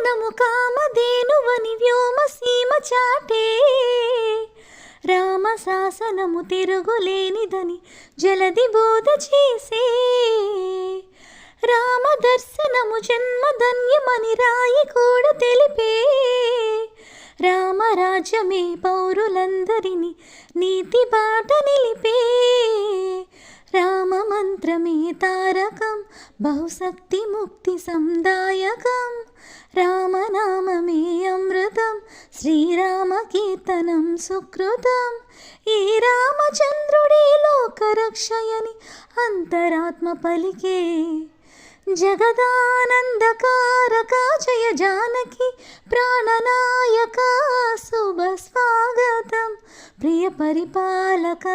గుణము కామధేనువని వ్యోమసీమ చాటే. రామ శాసనము తిరుగులేనిదని జలది బోధ చేసే. రామ దర్శనము జన్మధన్యమని రాయి కూడా తెలిపే. రామరాజ్యమే పౌరులందరినీ నీతి బాట నిలిపే. రామ మంత్రమే తారకం బహుశక్తి ముక్తి సందాయకం. రామనామమే అమృతం శ్రీరామ కీర్తనం సుకృతం. ఈ రామచంద్రుడే లోకరక్షయని అంతరాత్మ పలికే. జగదానందకారక జయ జానకి ప్రాణనాయక శుభ స్వాగతం ప్రియ పరిపాలక.